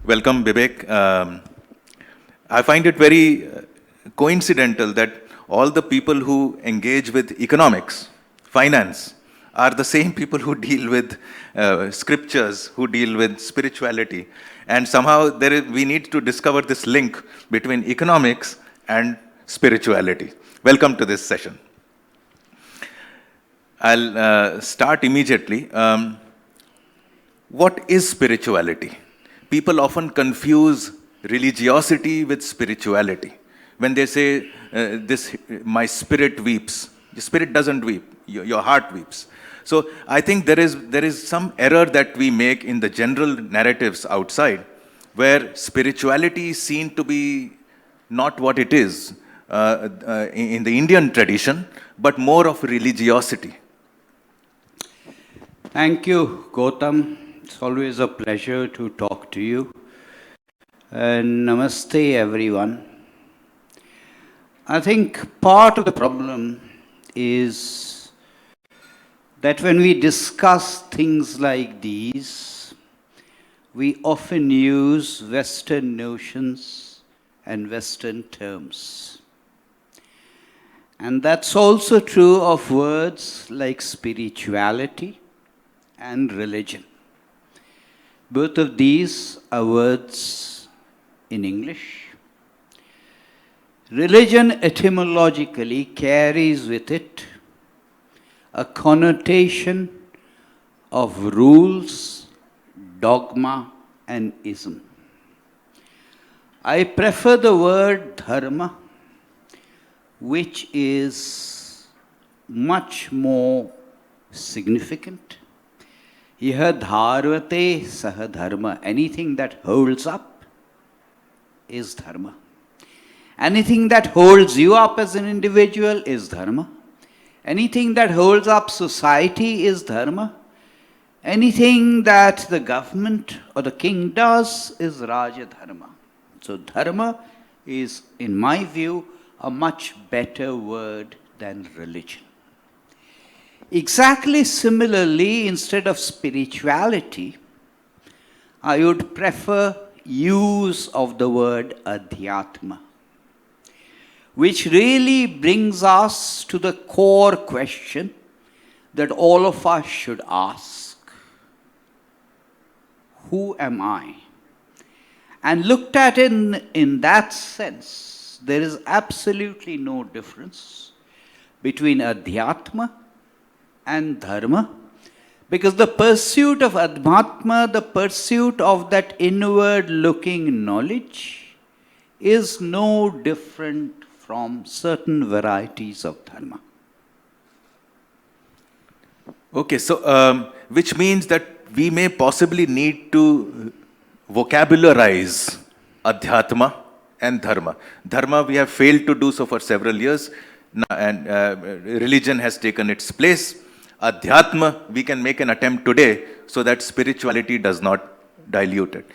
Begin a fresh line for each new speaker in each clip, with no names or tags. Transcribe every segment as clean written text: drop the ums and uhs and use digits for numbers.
Welcome, Bibek. I find it very coincidental that all the people who engage with economics, finance, are the same people who deal with scriptures, who deal with spirituality. And somehow we need to discover this link between economics and spirituality. Welcome to this session. I'll start immediately. What is spirituality? People often confuse religiosity with spirituality. When they say, my spirit weeps, your spirit doesn't weep, your heart weeps. So I think there is some error that we make in the general narratives outside, where spirituality is seen to be not what it is in the Indian tradition, but more of religiosity.
Thank you, Gautam. It's always a pleasure to talk to you. And namaste, everyone. I think part of the problem is that when we discuss things like these, we often use Western notions and Western terms. And that's also true of words like spirituality and religion. Both of these are words in English. Religion etymologically carries with it a connotation of rules, dogma, and ism. I prefer the word dharma, which is much more significant. Iha dharvate saha dharma. Anything that holds up is dharma. Anything that holds you up as an individual is dharma. Anything that holds up society is dharma. Anything that the government or the king does is raja dharma. So dharma is, in my view, a much better word than religion. Exactly similarly, instead of spirituality, I would prefer use of the word adhyatma, which really brings us to the core question that all of us should ask. Who am I? And looked at in that sense, there is absolutely no difference between adhyatma and dharma, because the pursuit of adhyatma, the pursuit of that inward looking knowledge, is no different from certain varieties of dharma.
Okay, so which means that we may possibly need to vocabularize adhyatma and dharma. Dharma we have failed to do so for several years, and religion has taken its place. Adhyatma, we can make an attempt today so that spirituality does not dilute it.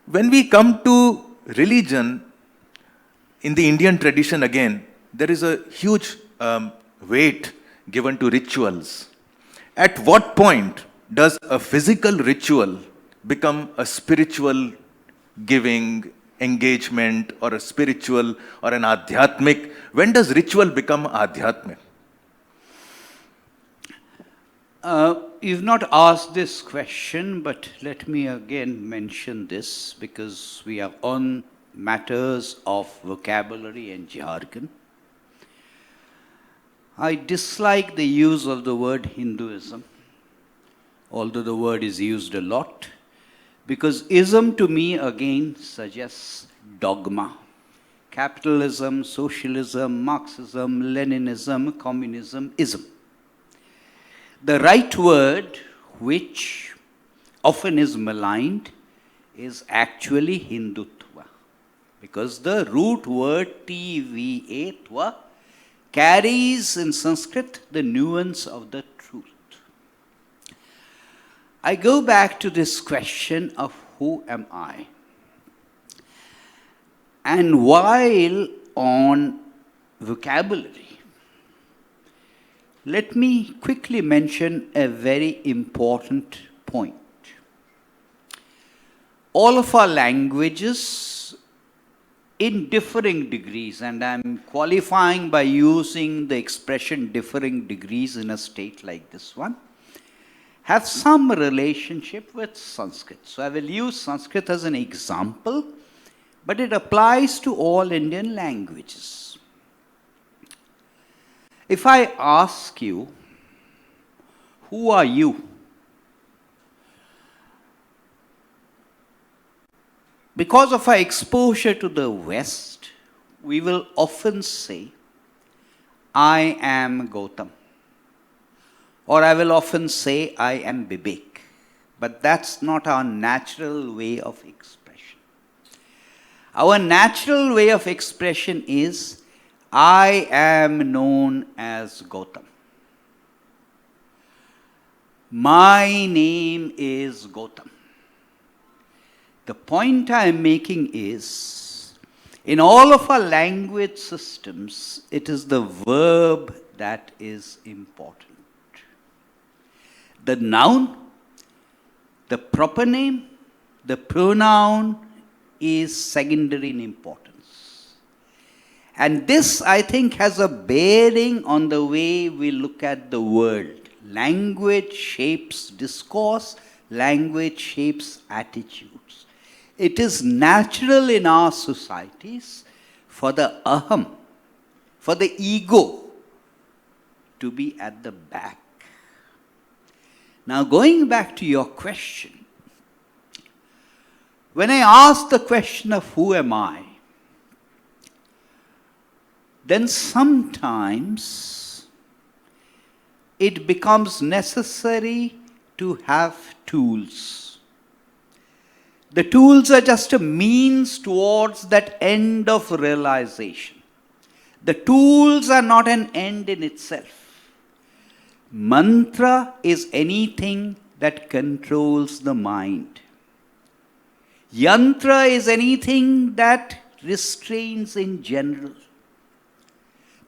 When we come to religion, in the Indian tradition again, there is a huge weight given to rituals. At what point does a physical ritual become a spiritual giving, engagement, or a spiritual or an adhyatmic? When does ritual become adhyatmic?
You've not asked this question, but let me again mention this because we are on matters of vocabulary and jargon. I dislike the use of the word Hinduism, although the word is used a lot, because ism to me again suggests dogma. Capitalism, socialism, Marxism, Leninism, communism, ism. The right word, which often is maligned, is actually Hindutva, because the root word tva, tva, carries in Sanskrit the nuance of the truth. I go back to this question of who am I? And while on vocabulary, let me quickly mention a very important point. all of our languages in differing degrees, and I'm qualifying by using the expression differing degrees in a state like this one, have some relationship with Sanskrit. So I will use Sanskrit as an example, but it applies to all Indian languages. If I ask you, who are you? Because of our exposure to the West, we will often say, I am Gautam. Or I will often say, I am Bibek. But that's not our natural way of expression. Our natural way of expression is, I am known as Gautam. My name is Gautam. The point I am making is, in all of our language systems, it is the verb that is important. The noun, the proper name, the pronoun is secondary in importance. And this, I think, has a bearing on the way we look at the world. Language shapes discourse, language shapes attitudes. It is natural in our societies for the aham, for the ego, to be at the back. Now, going back to your question, when I ask the question of who am I, then sometimes it becomes necessary to have tools. The tools are just a means towards that end of realization. The tools are not an end in itself. Mantra is anything that controls the mind. Yantra is anything that restrains in general.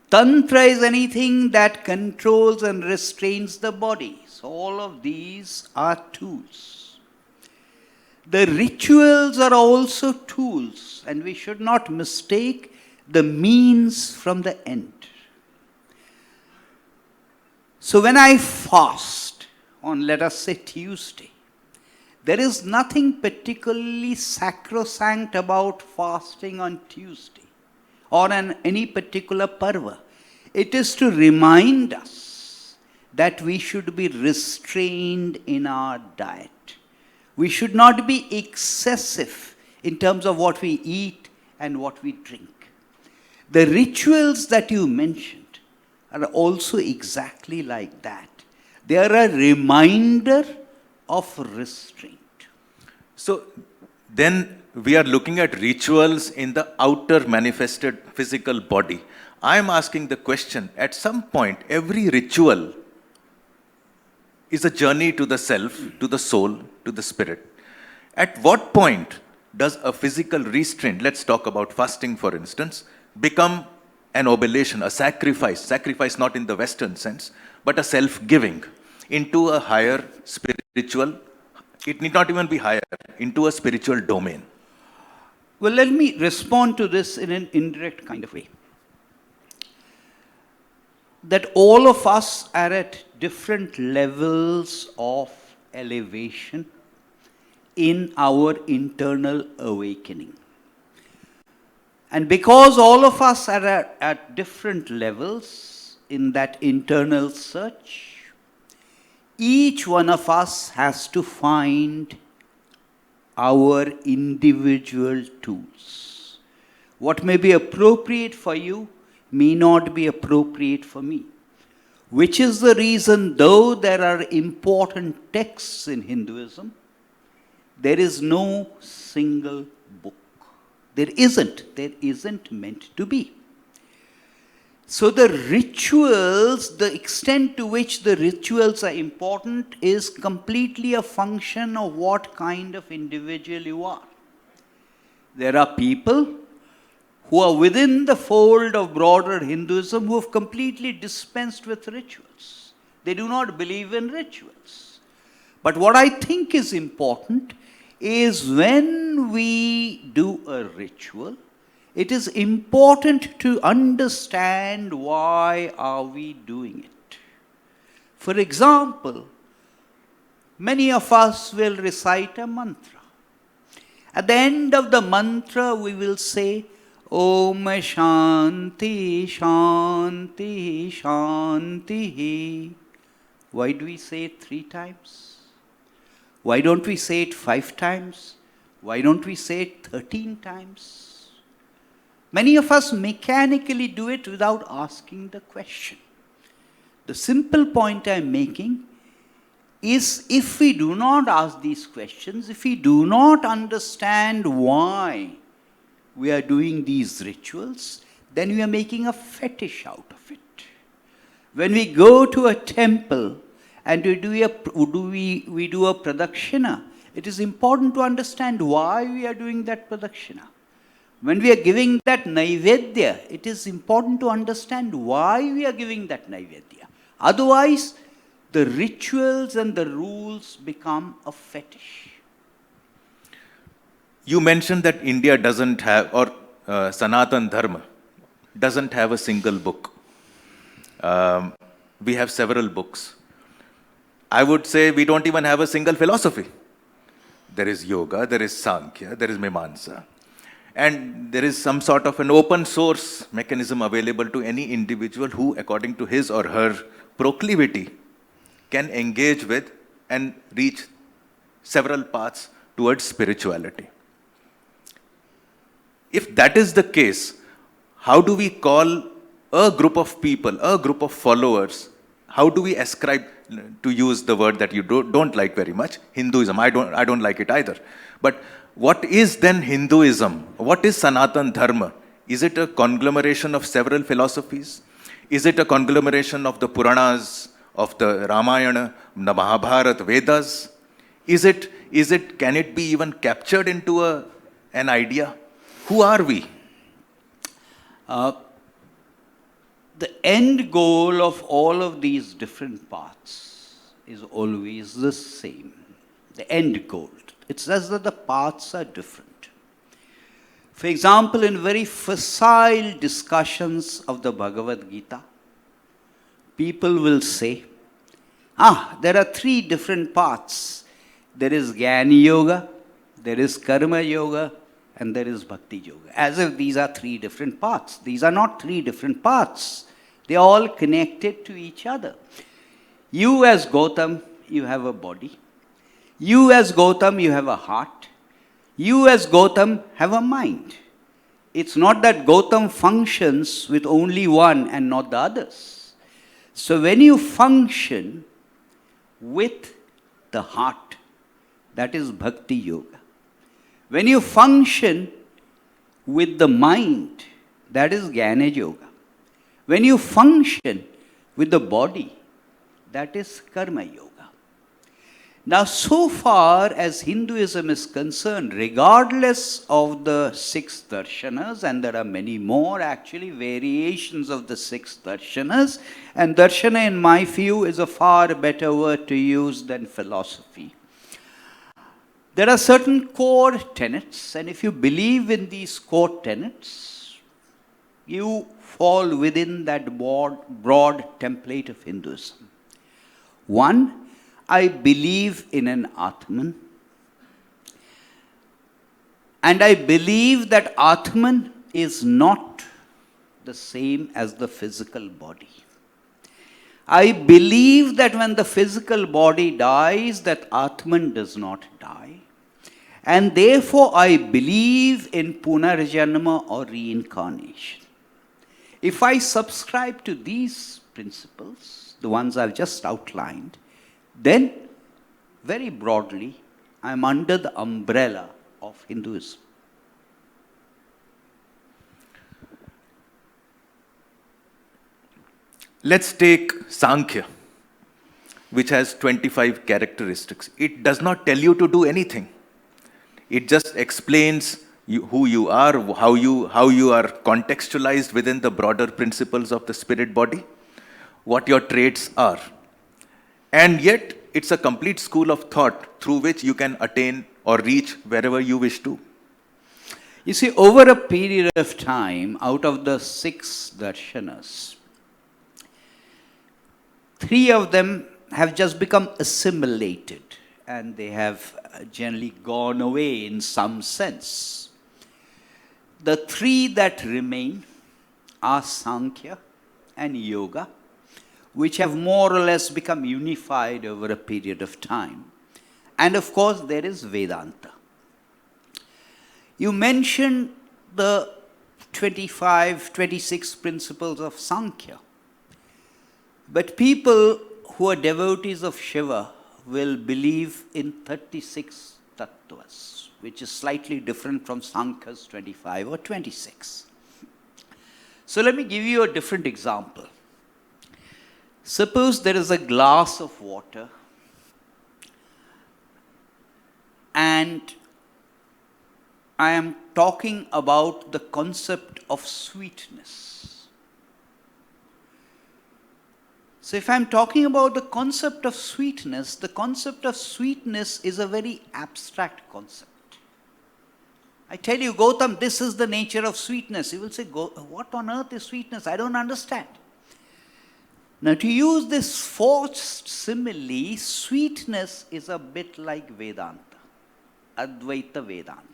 Tantra is anything that controls and restrains the body. So all of these are tools. The rituals are also tools, and we should not mistake the means from the end. So when I fast on, let us say, Tuesday, there is nothing particularly sacrosanct about fasting on Tuesday or on any particular parva. It is to remind us that we should be restrained in our diet. We should not be excessive in terms of what we eat and what we drink. The rituals that you mentioned are also exactly like that. They are a reminder of restraint.
So then we are looking at rituals in the outer manifested physical body. I am asking the question, at some point, every ritual is a journey to the self, to the soul, to the spirit. At what point does a physical restraint, let's talk about fasting for instance, become an oblation, a sacrifice not in the Western sense, but a self-giving into a higher spiritual, it need not even be higher, into a spiritual domain?
Well, let me respond to this in an indirect kind of way. That all of us are at different levels of elevation in our internal awakening. And because all of us are at different levels in that internal search, each one of us has to find our individual tools. What may be appropriate for you may not be appropriate for me. Which is the reason, though there are important texts in Hinduism, there is no single book. There isn't meant to be. So the rituals, the extent to which the rituals are important is completely a function of what kind of individual you are. There are people who are within the fold of broader Hinduism who have completely dispensed with rituals. They do not believe in rituals. But what I think is important is when we do a ritual, it is important to understand why are we doing it. For example, many of us will recite a mantra. At the end of the mantra, we will say, Om Shanti Shanti Shanti. Why do we say it 3 times? Why don't we say it 5 times? Why don't we say it 13 times? Many of us mechanically do it without asking the question. The simple point I'm making is, if we do not ask these questions, if we do not understand why we are doing these rituals, then we are making a fetish out of it. When we go to a temple and we do a pradakshina, it is important to understand why we are doing that pradakshina. When we are giving that naivedya, it is important to understand why we are giving that naivedya. Otherwise, the rituals and the rules become a fetish.
You mentioned that India doesn't have, or Sanatan Dharma doesn't have a single book. We have several books. I would say we don't even have a single philosophy. There is yoga, there is Sankhya, there is Mimamsa. And there is some sort of an open source mechanism available to any individual who, according to his or her proclivity, can engage with and reach several paths towards spirituality. If that is the case, how do we call a group of people, a group of followers, how do we ascribe, to use the word that you don't like very much, Hinduism? I don't like it either. But what is then Hinduism? What is Sanatan Dharma? Is it a conglomeration of several philosophies? Is it a conglomeration of the Puranas, of the Ramayana, the Mahabharata, Vedas? Can it be even captured into an idea? Who are we?
The end goal of all of these different paths is always the same. The end goal. It's just that the paths are different. For example, in very facile discussions of the Bhagavad Gita, people will say, there are 3 different paths. There is Jnana Yoga, there is Karma Yoga, and there is Bhakti Yoga. As if these are 3 different paths. These are not 3 different paths. They are all connected to each other. You as Gautam, you have a body. You as Gautam, you have a heart. You as Gautam have a mind. It's not that Gautam functions with only one and not the others. So when you function with the heart, that is Bhakti Yoga. When you function with the mind, that is Jnana Yoga. When you function with the body, that is Karma Yoga. Now, so far as Hinduism is concerned, regardless of the 6 darshanas, and there are many more actually variations of the 6 darshanas, and darshana in my view is a far better word to use than philosophy. There are certain core tenets, and if you believe in these core tenets, you fall within that broad template of Hinduism. 1, I believe in an Atman, and I believe that Atman is not the same as the physical body. I believe that when the physical body dies, that Atman does not die. And therefore, I believe in Punarjanma or reincarnation. If I subscribe to these principles, the ones I've just outlined, then, very broadly, I'm under the umbrella of Hinduism.
Let's take Sankhya, which has 25 characteristics. It does not tell you to do anything. It just explains who you are, how you are contextualized within the broader principles of the spirit body, what your traits are. And yet, It's a complete school of thought through which you can attain or reach wherever you wish to.
You see, over a period of time, out of the 6 darshanas, 3 of them have just become assimilated and they have generally gone away in some sense. The 3 that remain are Sankhya and Yoga, which have more or less become unified over a period of time. And of course, there is Vedanta. You mentioned the 25, 26 principles of Sankhya. But people who are devotees of Shiva will believe in 36 tattvas, which is slightly different from Sankhya's 25 or 26. So let me give you a different example. Suppose there is a glass of water and I am talking about the concept of sweetness. So if I'm talking about the concept of sweetness is a very abstract concept. I tell you, Gautam, this is the nature of sweetness. You will say, what on earth is sweetness? I don't understand. Now, to use this forced simile, sweetness is a bit like Vedanta, Advaita Vedanta.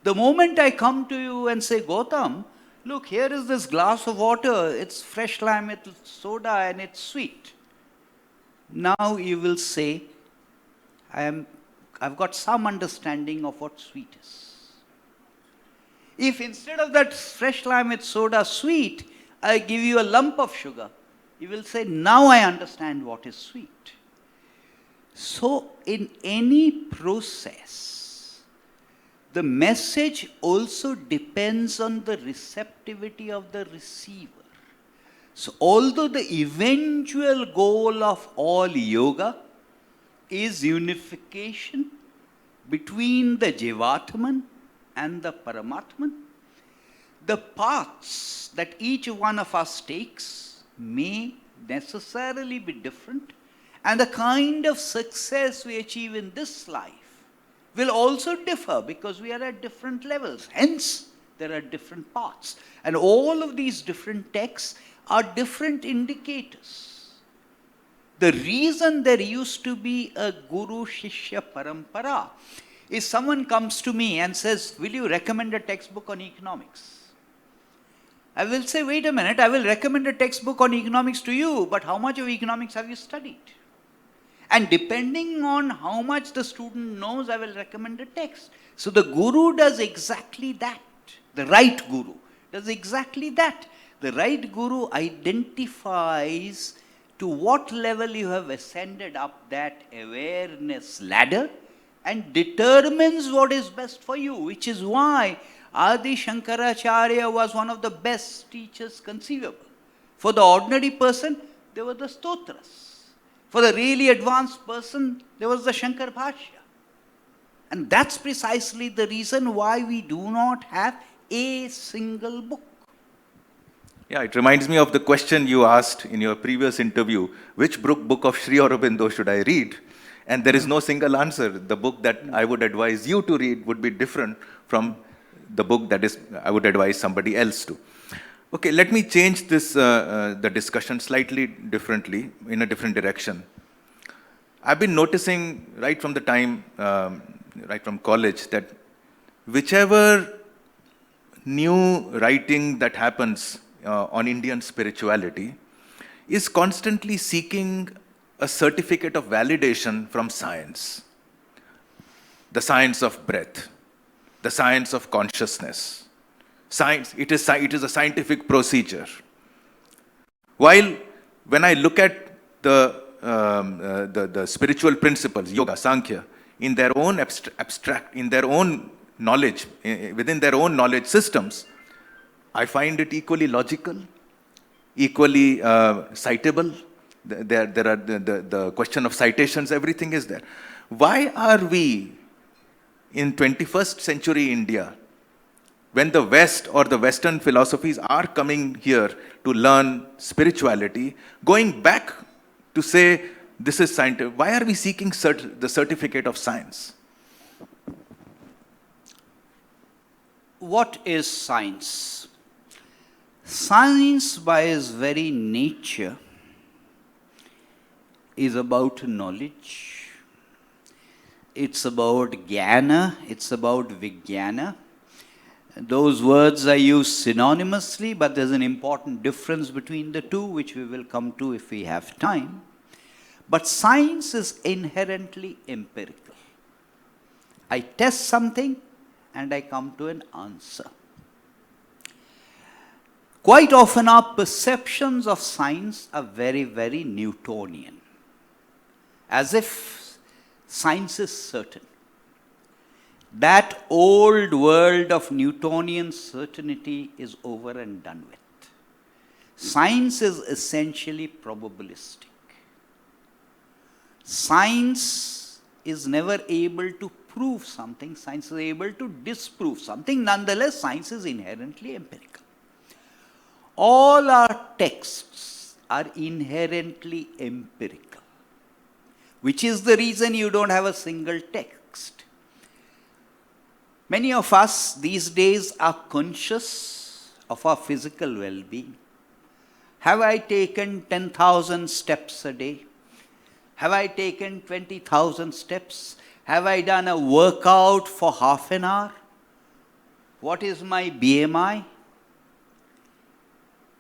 The moment I come to you and say, Gautam, look, here is this glass of water, it's fresh lime, it's soda, and it's sweet. Now you will say, I've got some understanding of what sweet is. If instead of that fresh lime with soda sweet, I give you a lump of sugar, you will say, now I understand what is sweet. So in any process, the message also depends on the receptivity of the receiver. So although the eventual goal of all yoga is unification between the Jivatman and the Paramatman, the paths that each one of us takes may necessarily be different, and the kind of success we achieve in this life will also differ because we are at different levels. Hence, there are different paths. And all of these different texts are different indicators. The reason there used to be a Guru Shishya Parampara is someone comes to me and says, will you recommend a textbook on economics? I will say, wait a minute, I will recommend a textbook on economics to you, but how much of economics have you studied? And depending on how much the student knows, I will recommend a text. So the guru does exactly that. The right guru does exactly that. The right guru identifies to what level you have ascended up that awareness ladder and determines what is best for you, which is why Adi Shankaracharya was one of the best teachers conceivable. For the ordinary person, there were the stotras. For the really advanced person, there was the Shankar Bhashya. And that's precisely the reason why we do not have a single book.
Yeah, it reminds me of the question you asked in your previous interview, which book of Sri Aurobindo should I read? And there is no single answer. The book that I would advise you to read would be different from the book that I would advise somebody else to. Okay, let me change this, the discussion slightly differently, in a different direction. I've been noticing right from the time, right from college, that whichever new writing that happens on Indian spirituality is constantly seeking a certificate of validation from science. The science of breath, the science of consciousness. Science, it is a scientific procedure. While when I look at the spiritual principles, yoga, Sankhya, in their own abstract, in their own knowledge, within their own knowledge systems, I find it equally logical, equally citable. There are the question of citations, everything is there. Why are we in 21st century India, when the West or the Western philosophies are coming here to learn spirituality, going back to say this is scientific. Why are we seeking the certificate of science?
What is science? Science, by its very nature, is about knowledge. It's about jnana, it's about vijnana. Those words are used synonymously, but there's an important difference between the two, which we will come to if we have time. But science is inherently empirical. I test something and I come to an answer. Quite often our perceptions of science are very, very Newtonian, as if science is certain. That old world of Newtonian certainty is over and done with. Science is essentially probabilistic. Science is never able to prove something, science is able to disprove something. Nonetheless, science is inherently empirical. All our texts are inherently empirical, which is the reason you don't have a single text. Many of us these days are conscious of our physical well-being. Have I taken 10,000 steps a day? Have I taken 20,000 steps? Have I done a workout for half an hour? What is my BMI?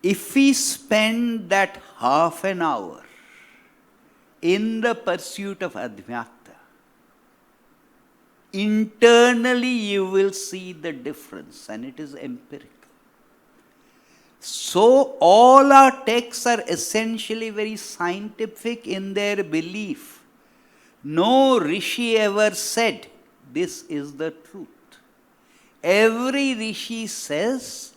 If we spend that half an hour in the pursuit of Adhyatma, internally you will see the difference, and it is empirical. So all our texts are essentially very scientific in their belief. No rishi ever said, this is the truth. Every rishi says,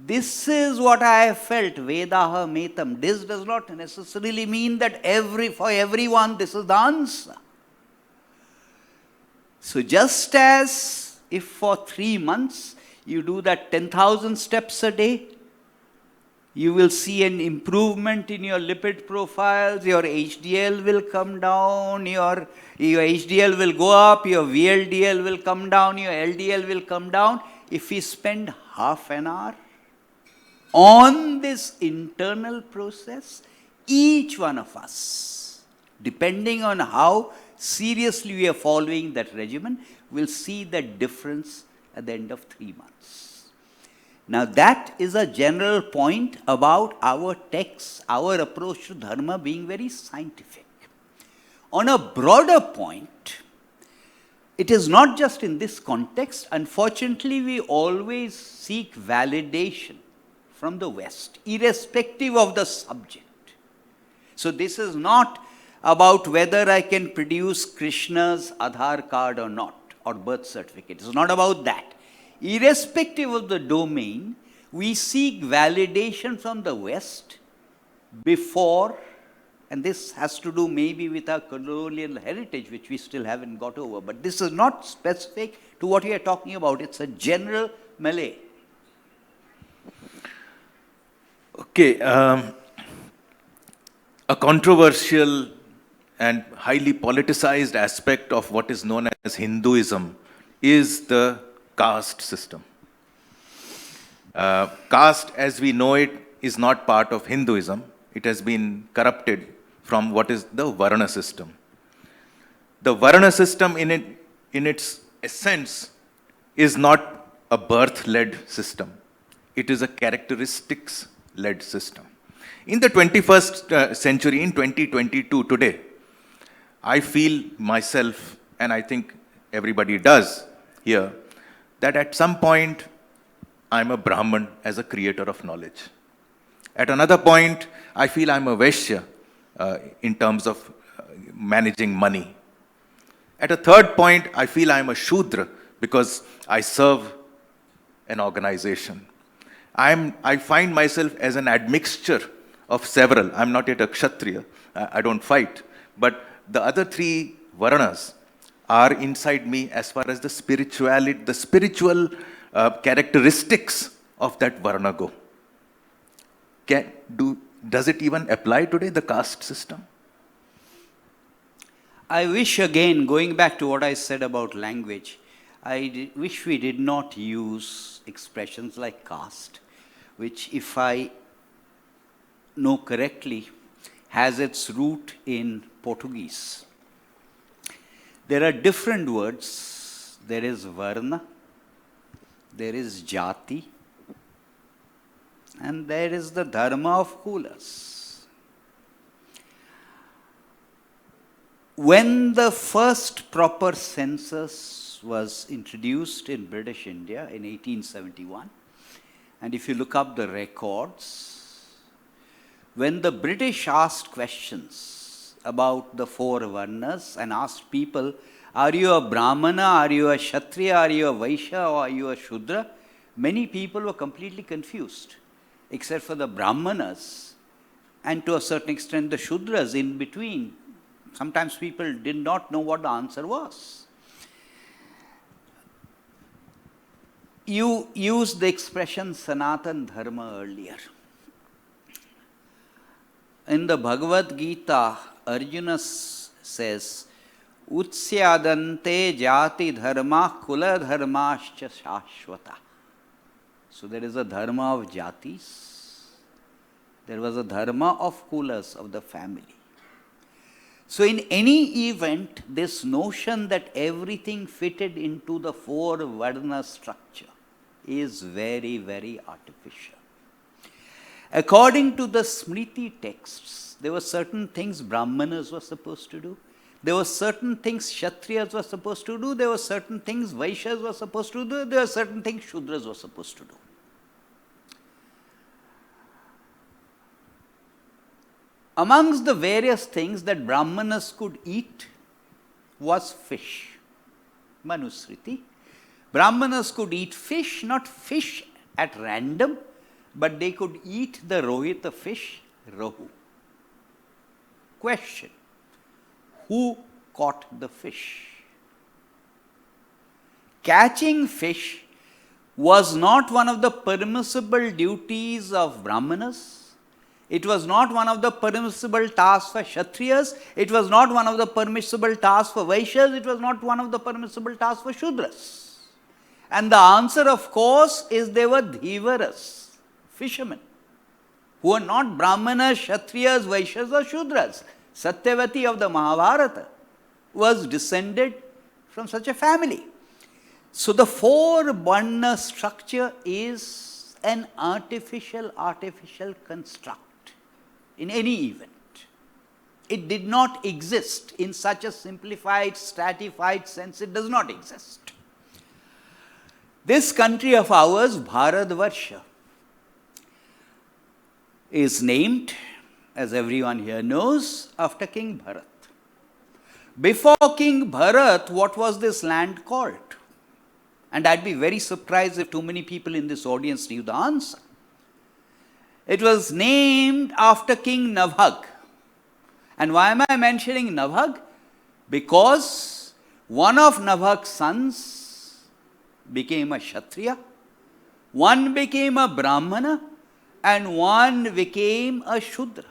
this is what I have felt, Vedaha Metam. This does not necessarily mean that for everyone this is the answer. So just as if for 3 months you do that 10,000 steps a day, you will see an improvement in your lipid profiles, your HDL will come down, your HDL will go up, your VLDL will come down, your LDL will come down. If we spend half an hour on this internal process, each one of us, depending on how seriously we are following that regimen, will see the difference at the end of 3 months. Now that is a general point about our texts, our approach to dharma being very scientific. On a broader point, it is not just in this context. Unfortunately, we always seek validation from the West, irrespective of the subject. So this is not about whether I can produce Krishna's Aadhaar card or not, or birth certificate. It's not about that. Irrespective of the domain, we seek validation from the West before, and this has to do maybe with our colonial heritage, which we still haven't got over, but this is not specific to what we are talking about. It's a general Malay.
Okay, a controversial and highly politicized aspect of what is known as Hinduism is the caste system. Caste, as we know it, is not part of Hinduism. It has been corrupted from what is the Varna system. The Varna system in its essence is not a birth-led system. It is a characteristics-led system. In the 21st century, in 2022, today, I feel myself, and I think everybody does here, that at some point, I'm a Brahman as a creator of knowledge. At another point, I feel I'm a Vaishya in terms of managing money. At a third point, I feel I'm a Shudra because I serve an organization. I find myself as an admixture of several. I'm not yet a Kshatriya. I don't fight. But the other 3 Varnas are inside me as far as the spirituality, the spiritual characteristics of that Varna go. Does it even apply today, the caste system?
I wish again, going back to what I said about language, wish we did not use expressions like caste, which, if I know correctly, has its root in Portuguese. There are different words. There is varna, there is jati, and there is the dharma of kulas. When the first proper census was introduced in British India in 1871, and if you look up the records, when the British asked questions about the four varnas and asked people, are you a Brahmana, are you a Kshatriya, are you a Vaishya, or are you a Shudra? Many people were completely confused, except for the Brahmanas and to a certain extent the Shudras in between. Sometimes people did not know what the answer was. You used the expression Sanatan Dharma earlier. In the Bhagavad Gita, Arjuna says, Utsyadante jati dharma kula dharmascha shashvata. So there is a dharma of jatis. There was a dharma of kulas, of the family. So in any event, this notion that everything fitted into the four varna structure is very, very artificial. According to the Smriti texts, there were certain things Brahmanas were supposed to do. There were certain things Kshatriyas were supposed to do. There were certain things Vaishyas were supposed to do. There were certain things Shudras were supposed to do. Amongst the various things that Brahmanas could eat was fish. Manusriti. Brahmanas could eat fish, not fish at random, but they could eat the rohita fish, rohu. Question: who caught the fish? Catching fish was not one of the permissible duties of Brahmanas. It was not one of the permissible tasks for Kshatriyas. It was not one of the permissible tasks for Vaishyas. It was not one of the permissible tasks for Shudras. And the answer, of course, is they were dhivaras, fishermen, who are not Brahmanas, Kshatriyas, Vaishyas or Shudras. Satyavati of the Mahabharata was descended from such a family. So the four varna structure is an artificial construct in any event. It did not exist in such a simplified, stratified sense. It does not exist. This country of ours, Bharatvarsha, is named, as everyone here knows, after King Bharat. Before King Bharat, what was this land called? And I'd be very surprised if too many people in this audience knew the answer. It was named after King Nabhag. And why am I mentioning Nabhag? Because one of Nabhag's sons became a Kshatriya, one became a Brahmana, and one became a Shudra.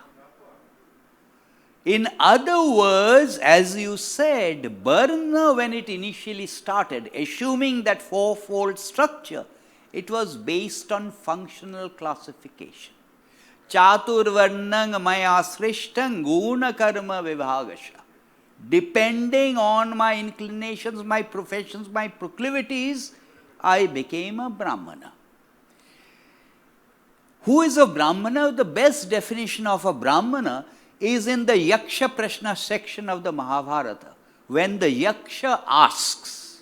In other words, as you said, Varna, when it initially started, assuming that fourfold structure, it was based on functional classification. Chatur varnang maya srishtang guna karma vibhagasha. Depending on my inclinations, my professions, my proclivities, I became a Brahmana. Who is a Brahmana? The best definition of a Brahmana is in the Yaksha Prashna section of the Mahabharata, when the Yaksha asks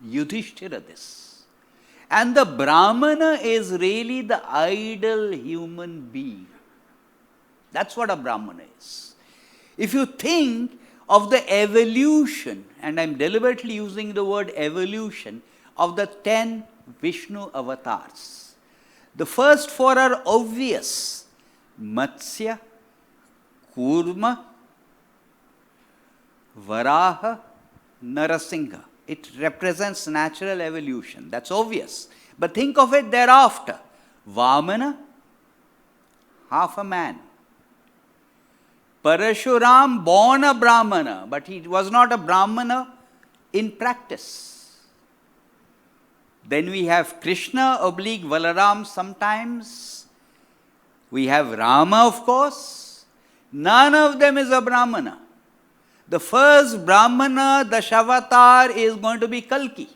Yudhishthira this. And the Brahmana is really the ideal human being. That's what a Brahmana is. If you think of the evolution, and I'm deliberately using the word evolution, of the 10 Vishnu avatars, the first four are obvious: Matsya, Kurma, Varaha, Narasingha. It represents natural evolution. That's obvious. But think of it thereafter. Vamana, half a man. Parashuram born a Brahmana, but he was not a Brahmana in practice. Then we have Krishna oblique Balaram sometimes. We have Rama, of course. None of them is a Brahmana. The first Brahmana, the Shavatar, is going to be Kalki.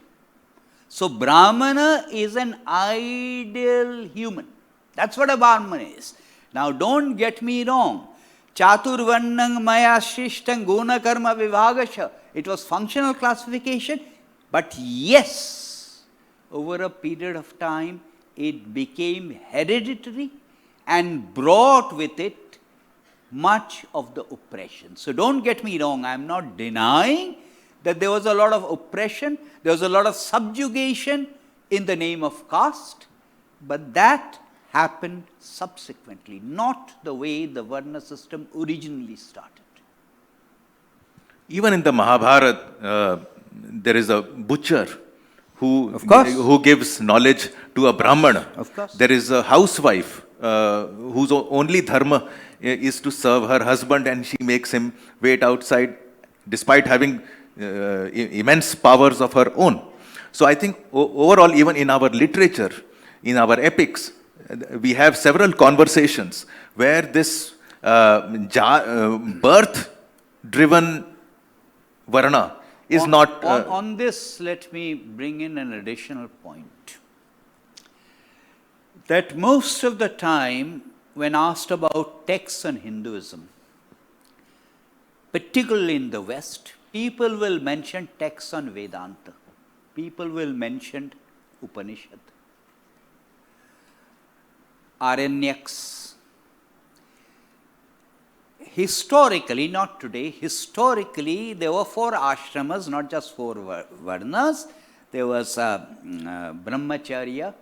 So Brahmana is an ideal human. That's what a Brahmana is. Now don't get me wrong. Chaturvarnang maya shishtang guna karma vibhagasha. It was functional classification. But yes, over a period of time, it became hereditary and brought with it much of the oppression. So don't get me wrong, I am not denying that there was a lot of oppression, there was a lot of subjugation in the name of caste, but that happened subsequently, not the way the Varna system originally started.
Even in the Mahabharata, there is a butcher who gives knowledge to a Brahmana.
Of course.
There is a housewife whose only dharma is to serve her husband, and she makes him wait outside despite having immense powers of her own. So I think overall, even in our literature, in our epics, we have several conversations where this birth-driven Varna is not...
on this, let me bring in an additional point. That most of the time, when asked about texts on Hinduism, particularly in the West, people will mention texts on Vedanta. People will mention Upanishad, Aranyaks. Historically, not today, historically there were 4 ashramas, not just 4 varnas. There was Brahmacharya,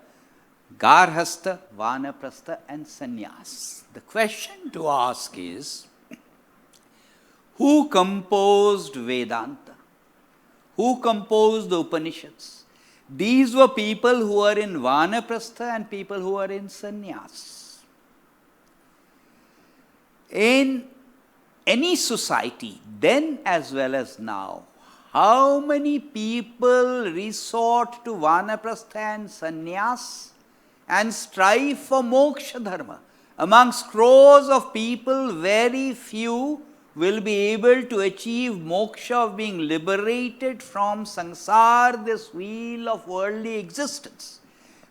Garhastha, Vanaprastha and Sannyas. The question to ask is, who composed Vedanta? Who composed the Upanishads? These were people who were in Vanaprastha and people who were in Sannyas. In any society, then as well as now, how many people resort to Vanaprastha and Sannyas and strive for moksha dharma? Amongst crores of people, very few will be able to achieve moksha of being liberated from samsara, this wheel of worldly existence.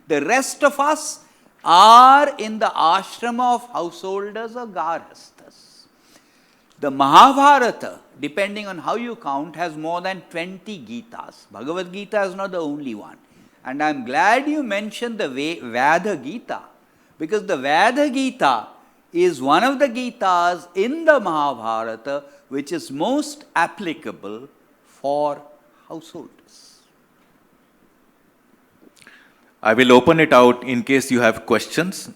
The rest of us are in the ashrama of householders or garhasthas. The Mahabharata, depending on how you count, has more than 20 Gitas. Bhagavad Gita is not the only one. And I am glad you mentioned the Veda Gita, because the Veda Gita is one of the Gitas in the Mahabharata which is most applicable for householders.
I will open it out in case you have questions.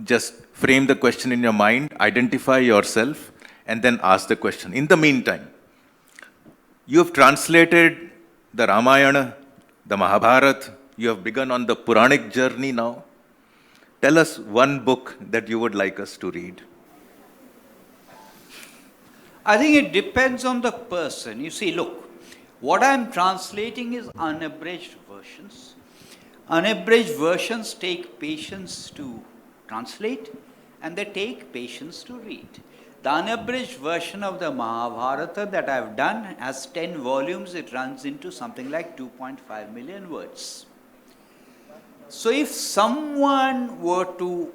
Just frame the question in your mind, identify yourself, and then ask the question. In the meantime, you have translated the Ramayana, the Mahabharata, you have begun on the Puranic journey now. Tell us one book that you would like us to read.
I think it depends on the person. You see, look, what I am translating is unabridged versions. Unabridged versions take patience to translate and they take patience to read. The unabridged version of the Mahabharata that I have done has 10 volumes. It runs into something like 2.5 million words. So if someone were to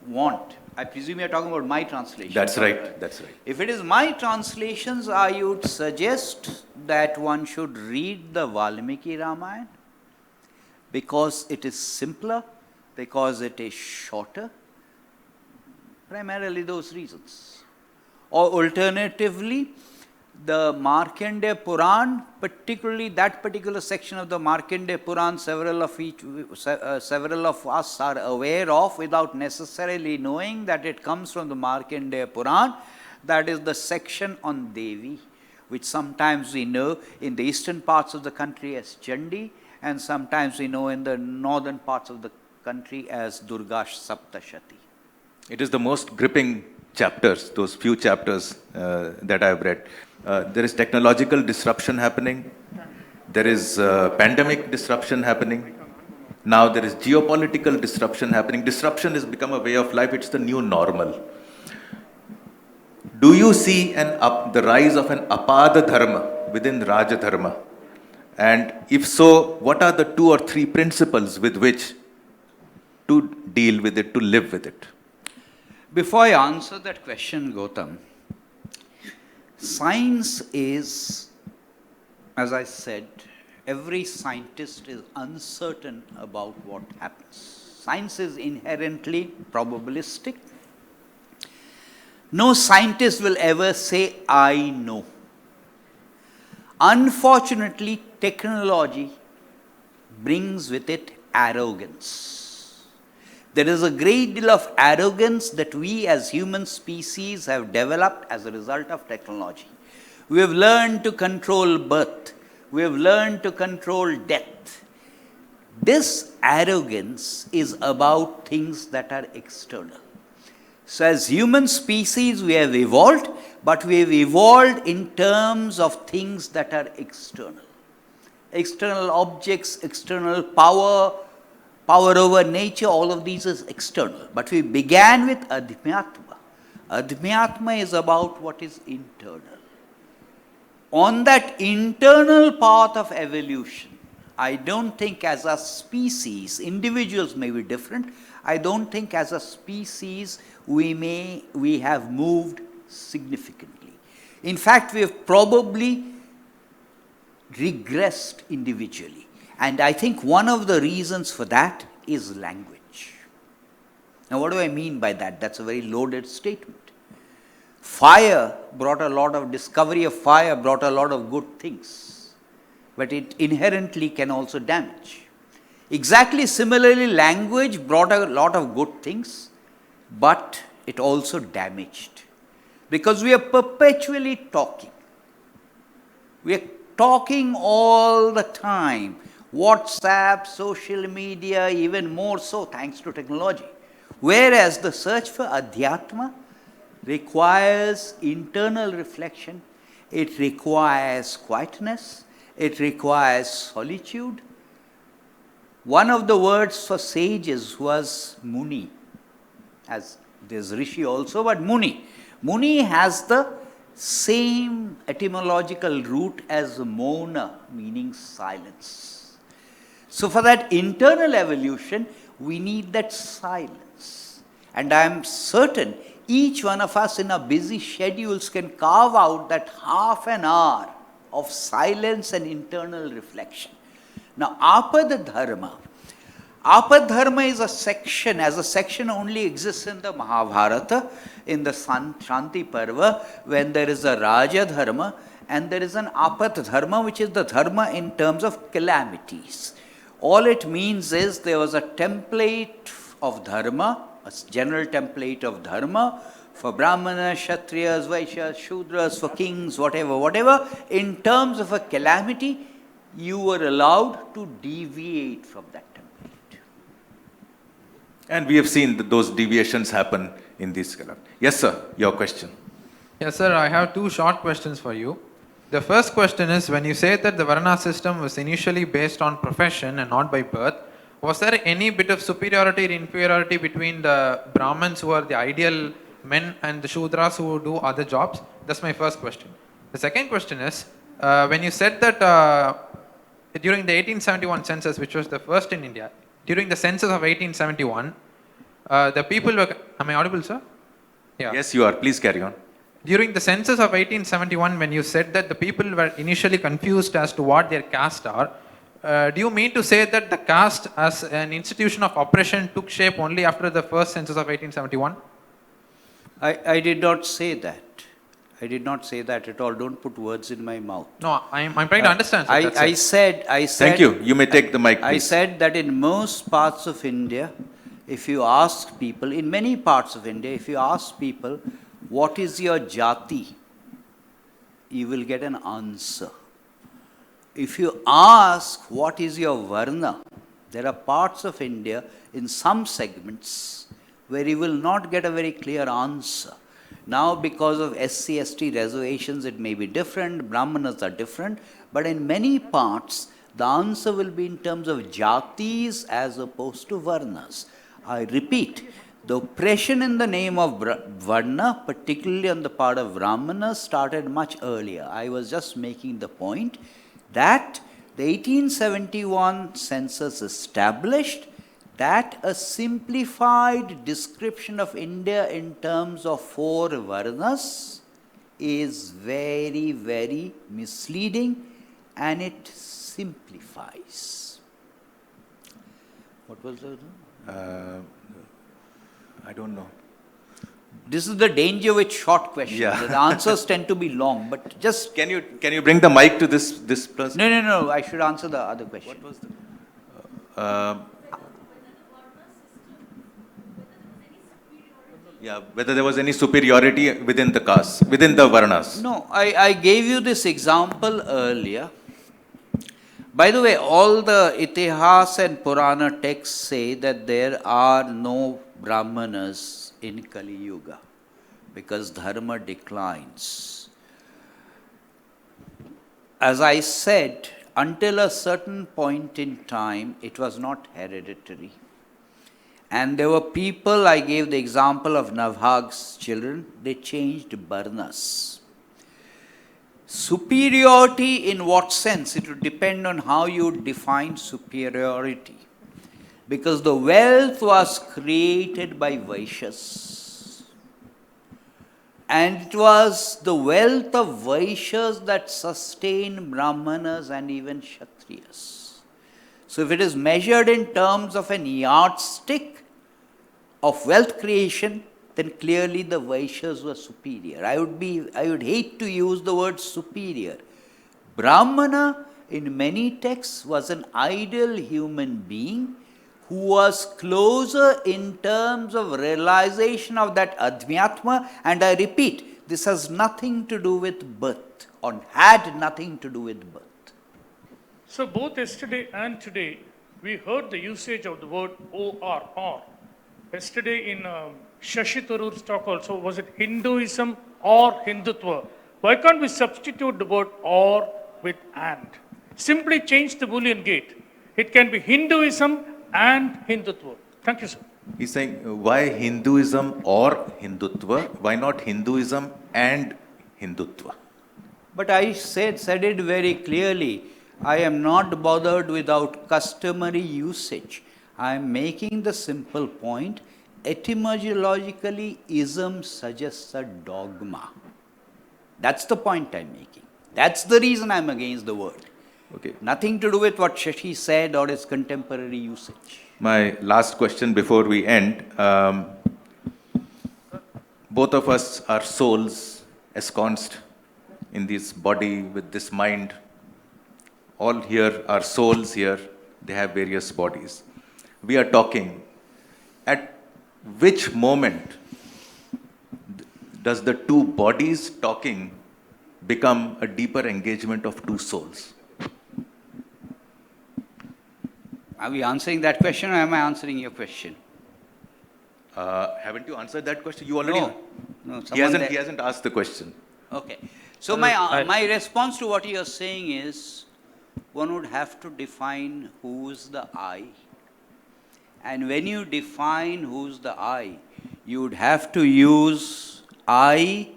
want, I presume you're talking about my translation.
That's right, that's right.
If it is my translations, I would suggest that one should read the Valmiki Ramayana because it is simpler, because it is shorter, primarily those reasons. Or alternatively, the Markandeya Puran, particularly that particular section of the Markandeya Puran, several of us are aware of without necessarily knowing that it comes from the Markandeya Puran. That is the section on Devi, which sometimes we know in the eastern parts of the country as Chandi, and sometimes we know in the northern parts of the country as Durga Saptashati.
It is the most gripping chapters, those few chapters that I've read, there is technological disruption happening. There is pandemic disruption happening. Now there is geopolitical disruption happening. Disruption has become a way of life. It's the new normal. Do you see the rise of an apada dharma within Raja dharma? And if so, what are the 2 or 3 principles with which to deal with it, to live with it?
Before I answer that question, Gautam, science is, as I said, every scientist is uncertain about what happens. Science is inherently probabilistic. No scientist will ever say, I know. Unfortunately, technology brings with it arrogance. There is a great deal of arrogance that we as human species have developed as a result of technology. We have learned to control birth. We have learned to control death. This arrogance is about things that are external. So as human species, we have evolved, but we have evolved in terms of things that are external. External objects, external power, power over nature, all of these is external. But we began with Adhyatma. Adhyatma is about what is internal. On that internal path of evolution, I don't think as a species, individuals may be different, I don't think as a species we have moved significantly. In fact, we have probably regressed individually. And I think one of the reasons for that is language. Now, what do I mean by that? That's a very loaded statement. Fire brought a lot of discovery of fire, brought a lot of good things, but it inherently can also damage. Exactly similarly, language brought a lot of good things, but it also damaged. Because we are perpetually talking. We are talking all the time. WhatsApp, social media, even more so thanks to technology. Whereas the search for Adhyatma requires internal reflection, it requires quietness, it requires solitude. One of the words for sages was Muni, as there's Rishi also, but Muni. Muni has the same etymological root as Mona, meaning silence. So for that internal evolution, we need that silence. And I am certain each one of us in our busy schedules can carve out that half an hour of silence and internal reflection. Now, Apad Dharma is a section, as a section only exists in the Mahabharata, in the Shanti Parva, when there is a Raja Dharma and there is an Apad Dharma, which is the Dharma in terms of calamities. All it means is there was a template of Dharma, a general template of Dharma for Brahmana, Kshatriyas, Vaishyas, Shudras, for kings, whatever. In terms of a calamity, you were allowed to deviate from that template.
And we have seen that those deviations happen in this calamities. Yes, sir, your question.
Yes, sir, I have 2 short questions for you. The first question is, when you say that the Varna system was initially based on profession and not by birth, was there any bit of superiority or inferiority between the Brahmins who are the ideal men and the Shudras who do other jobs? That's my first question. The second question is, when you said that during the 1871 census, which was the first in India, during the census of 1871, the people were... Am I audible, sir? Yeah.
Yes, you are. Please carry on.
During the census of 1871, when you said that the people were initially confused as to what their caste are, do you mean to say that the caste as an institution of oppression took shape only after the first census of 1871?
I did not say that. I did not say that at all. Don't put words in my mouth.
No, I'm trying to understand. Sir,
I said.
Thank you. You may take the mic, please.
I said that in most parts of India, if you ask people, in many parts of India, if you ask people, what is your jati? You will get an answer. If you ask, what is your varna? There are parts of India, in some segments, where you will not get a very clear answer. Now, because of SC/ST reservations, it may be different, Brahmanas are different, but in many parts, the answer will be in terms of jatis as opposed to varnas. I repeat, the oppression in the name of varna, particularly on the part of Brahmanas, started much earlier. I was just making the point that the 1871 census established that a simplified description of India in terms of 4 varnas is very, very misleading, and it simplifies. What was the other?
I don't know.
This is the danger with short questions.
Yeah.
The answers tend to be long, but just...
Can you bring the mic to this person?
No, I should answer the other question.
What was the... yeah, whether there was any superiority within the caste, within the varnas.
No, I gave you this example earlier. By the way, all the Itihas and Purana texts say that there are no Brahmanas in Kali Yuga because dharma declines. As I said, until a certain point in time, it was not hereditary. And there were people, I gave the example of Navhag's children, they changed Varnas. Superiority in what sense? It would depend on how you define superiority. Because the wealth was created by Vaishyas. And it was the wealth of Vaishyas that sustained Brahmanas and even Kshatriyas. So if it is measured in terms of an yardstick of wealth creation, then clearly the Vaishyas were superior. I would hate to use the word superior. Brahmana in many texts was an ideal human being who was closer in terms of realization of that Adhyatma, and I repeat, this has nothing to do with birth, or had nothing to do with birth.
So both yesterday and today, we heard the usage of the word or. Yesterday in Shashi Tharoor's talk also, was it Hinduism or Hindutva? Why can't we substitute the word or with and? Simply change the Boolean gate. It can be Hinduism and Hindutva. Thank you, sir.
He's saying, why Hinduism or Hindutva? Why not Hinduism and Hindutva?
But I said it very clearly. I am not bothered without customary usage. I am making the simple point. Etymologically, ism suggests a dogma. That's the point I'm making. That's the reason I'm against the word.
Okay.
Nothing to do with what Shashi said or his contemporary usage.
My last question before we end. Both of us are souls ensconced in this body with this mind. All here are souls here. They have various bodies. We are talking. At which moment does the two bodies talking become a deeper engagement of two souls?
Are we answering that question or am I answering your question?
Haven't you answered that question? You already.
No.
He hasn't asked the question.
Okay. So my response to what you are saying is, one would have to define who's the I. And when you define who's the I, you would have to use I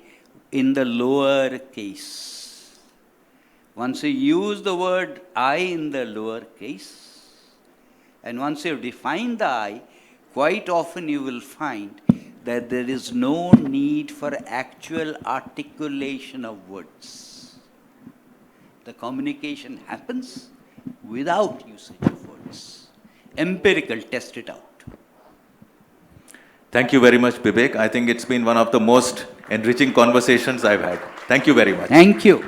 in the lower case. Once you use the word I in the lower case, and once you define the I, quite often you will find that there is no need for actual articulation of words. The communication happens without usage of words. Empirical, test it out.
Thank you very much, Bibek. I think it's been one of the most enriching conversations I've had. Thank you very much.
Thank you.